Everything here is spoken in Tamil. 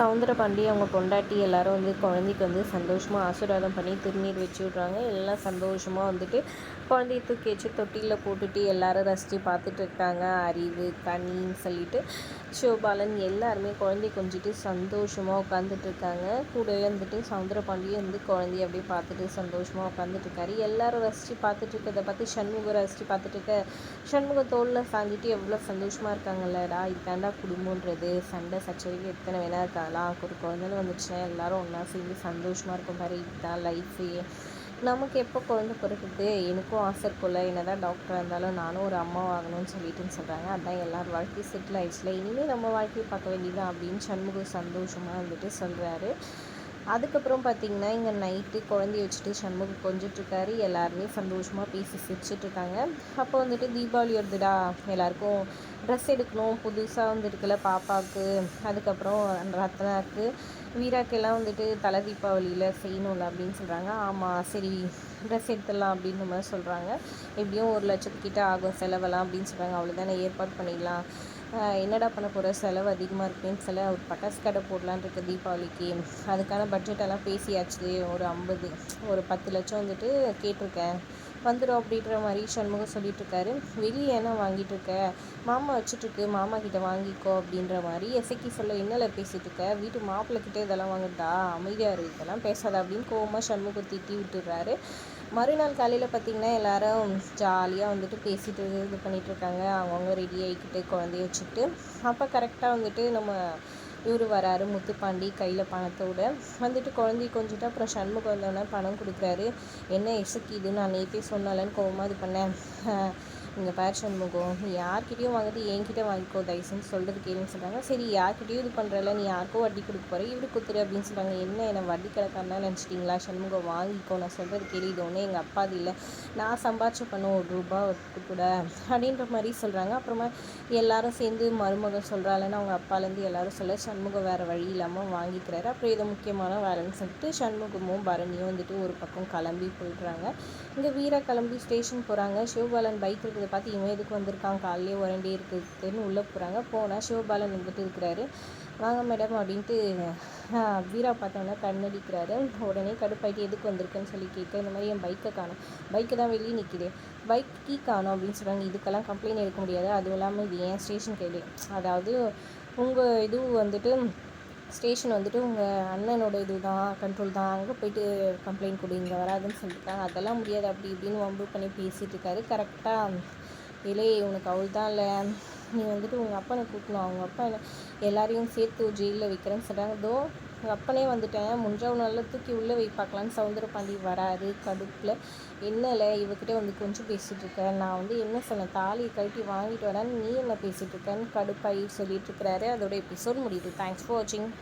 சவுந்தரபாண்டி அவங்க பொண்டாட்டி எல்லாரும் வந்து குழந்தைக்கு வந்து சந்தோஷமாக ஆசீர்வாதம் பண்ணி திருநீர் வச்சு விட்றாங்க. எல்லாம் சந்தோஷமாக வந்துட்டு குழந்தைய தூக்கி வச்சு தொட்டியில் போட்டுட்டு எல்லாரும் ரசித்து பார்த்துட்டு இருக்காங்க. அறிவு, கனின்னு சொல்லிட்டு சிவபாலன் எல்லாருமே குழந்தைய கொஞ்சிட்டு சந்தோஷமாக உட்காந்துட்டு இருக்காங்க. கூடவே வந்துட்டு சவுந்தரபாண்டியும் வந்து குழந்தைய அப்படியே பார்த்துட்டு சந்தோஷமாக உட்காந்துட்டு இருக்காரு. எல்லாரும் ரசித்து பார்த்துட்டு இருக்கிறத பார்த்து சண்முகம் ரசித்து பார்த்துட்டு இருக்க சண்முக தோளில் சாஞ்சிட்டு எவ்வளோ சந்தோஷமாக இருக்காங்கல்லடா, இதுதாண்டா குடும்பன்றது, சண்டை சச்சரவு எத்தனை வேணா இருக்காங்களாம், ஒரு குழந்தைன்னு வந்துச்சுன்னா எல்லாரும் ஒன்றா சேர்ந்து சந்தோஷமாக இருக்கும் பாரு, இதுதான் லைஃபு. நமக்கு எப்போ குழந்தை பிறகுது, எனக்கும் ஆசை இருக்கும்ல, என்ன தான் டாக்டராக இருந்தாலும் நானும் ஒரு அம்மா ஆகணும்னு சொல்லிட்டுன்னு சொல்கிறாங்க. அதான் எல்லார் வாழ்க்கையும் செட்டில் ஆயிடுச்சுல, இனிமேல் நம்ம வாழ்க்கையை பார்க்க வேண்டியதான் அப்படின்னு சண்முகம் சந்தோஷமாக வந்துட்டு சொல்கிறாரு. அதுக்கப்புறம் பார்த்திங்கன்னா இங்கே நைட்டு குழந்தைய வச்சுட்டு சண்முகம் கொஞ்சிட்ருக்காரு. எல்லாருமே சந்தோஷமாக பேசி சிரிச்சிட்ருக்காங்க. அப்போ வந்துட்டு தீபாவளி வருதுடா, எல்லாருக்கும் ட்ரெஸ் எடுக்கணும், புதுசாக வந்துருக்குல்ல பாப்பாவுக்கு, அதுக்கப்புறம் ரத்னாவுக்கு, வீராக்கெல்லாம் வந்துட்டு தலை தீபாவளியில் செய்யணும்ல அப்படின்னு சொல்கிறாங்க. ஆமாம் சரி ட்ரெஸ் எடுத்துடலாம் அப்படின்ற மாதிரி சொல்கிறாங்க. எப்படியும் 1,00,000 ஆகும் செலவெல்லாம் அப்படின்னு சொல்கிறாங்க. அவ்வளோதானே, ஏற்பாடு பண்ணிடலாம். என்னடா பண்ண போகிற, செலவு அதிகமாக இருக்குன்னு சொல்ல ஒரு பட்டாசு கடை போடலான்னு இருக்க தீபாவளிக்கு, அதுக்கான பட்ஜெட்டெல்லாம் பேசியாச்சு. ஒரு 10 லட்சம் வந்துட்டு கேட்டிருக்கேன், வந்துடும் அப்படின்ற மாதிரி சண்முகம் சொல்லிகிட்ருக்காரு. வெளியே என்ன வாங்கிட்டு இருக்க, மாமா வச்சுட்ருக்கு, மாமா கிட்டே வாங்கிக்கோ அப்படின்ற மாதிரி எசைக்கு சொல்ல, என்னல பேசிகிட்டு இருக்க, வீட்டு மாப்பிள்ளை கிட்டே இதெல்லாம் வாங்கிட்டா, அமைதியாக இதெல்லாம் பேசாத அப்படின்னு கோவமாக சண்முகம் திட்டி விட்டுடுறாரு. மறுநாள் காலையில் பார்த்திங்கன்னா எல்லோரும் ஜாலியாக வந்துட்டு பேசிட்டு இது பண்ணிகிட்ருக்காங்க. அவங்கவுங்க ரெடி ஆகிக்கிட்டு குழந்தைய வச்சுக்கிட்டு. அப்போ கரெக்டாக வந்துட்டு நம்ம இவர் வராரு, முத்துப்பாண்டி, கையில் பணத்தோடு வந்துட்டு குழந்தைய கொஞ்சிட்டு அப்புறம் சண்முகம் வந்தோடனே பணம் கொடுக்குறாரு. என்ன இசைக்கு நான் நேற்றே சொன்னாலன்னு கோவமாக இது பண்ணேன். இங்கே பார் சண்முகம், நீ யார்கிட்டையும் வாங்கிட்டு என்கிட்ட வாங்கிக்கோ, தயவுசெஞ்சு சொல்கிறது கேளுன்னு சொல்கிறாங்க. சரி யார்கிட்டையும் இது பண்ணுறல, நீ யாருக்கோ வட்டி கொடுக்க போகிற, இவரு குத்துரு அப்படின்னு சொல்கிறாங்க. என்ன வட்டி கிடக்காருன்னா நினச்சிட்டிங்களா, சண்முகம் வாங்கிக்கோ, நான் சொல்கிறது கேள்வி, இது ஒன்று எங்கள் அப்பா அது இல்லை, நான் சம்பாதிச்ச பண்ண ₹1 கூட அப்படின்ற மாதிரி சொல்கிறாங்க. அப்புறமா எல்லாரும் சேர்ந்து மருமகன் சொல்கிறாள்ன்னு அவங்க அப்பாலேருந்து எல்லோரும் சொல்ல சண்முகம் வேறு வழி இல்லாமல் வாங்கிக்கிறாரு. அப்புறம் இதை முக்கியமான வேலைன்னு சொல்லிட்டு சண்முகமும் பரணியும் வந்துட்டு ஒரு பக்கம் கிளம்பி போயிடுறாங்க. இங்கே வீரா கிளம்பி ஸ்டேஷன் போகிறாங்க. சிவபாலன் பைக் இருக்கிறத பார்த்து இவன் எதுக்கு வந்திருக்கான், காலையிலே உரண்டே இருக்குதுன்னு உள்ளே போகிறாங்க. போனால் சிவபாலன் வந்துட்டு இருக்கிறாரு. வாங்க மேடம் அப்படின்ட்டு வீரா பார்த்தோன்னா கண்ணடிக்கிறாரு. உடனே கடுப்பாயிட்டு எதுக்கு வந்திருக்குன்னு சொல்லி கேட்க, இந்த மாதிரி என் பைக்கை காணும், பைக்கு தான் வெளியே நிற்கிது, பைக் கீ காணும் அப்படின்னு சொல்கிறாங்க. இதுக்கெல்லாம் கம்ப்ளைண்ட் எடுக்க முடியாது, அதுவும் இல்லாமல் இது ஏன் ஸ்டேஷன் கேள்வி, அதாவது உங்கள் இது வந்துட்டு ஸ்டேஷன் வந்துட்டு உங்கள் அண்ணனோட இது தான், கண்ட்ரோல் தான், அங்கே போய்ட்டு கம்ப்ளைண்ட் கொடு, இங்கே வராதுன்னு சொல்லியிருக்காங்க. அதெல்லாம் முடியாது அப்படி இப்படின்னு வம்பு பண்ணி பேசிகிட்டு இருக்காரு. கரெக்டாக இலே உனக்கு அவள் தான் இல்லை, நீ வந்துட்டு உங்கள் அப்பனை கூட்டணும், அவங்க அப்பா எல்லாரையும் சேர்த்து ஜெயிலில் வைக்கிறேன்னு சொல்கிறாங்க. உங்கள் அப்பனே வந்துட்டேன், முன்றாவது நாளில் தூக்கி உள்ளே வை பார்க்கலான்னு சவுந்தரபாண்டி வராரு கடுப்பில். என்னல இவக்கிட்டே வந்து கொஞ்சம் பேசிகிட்டு இருக்க, நான் வந்து என்ன சொன்னேன், தாலியை கழட்டி வாங்கிட்டு வரான்னு நீ என்ன பேசிகிட்டு இருக்கேன்னு கடுப்பாகி சொல்லிட்டு இருக்கிறாரு. அதோட எபிசோட் முடியுது. தேங்க்ஸ் ஃபார் வாட்சிங்.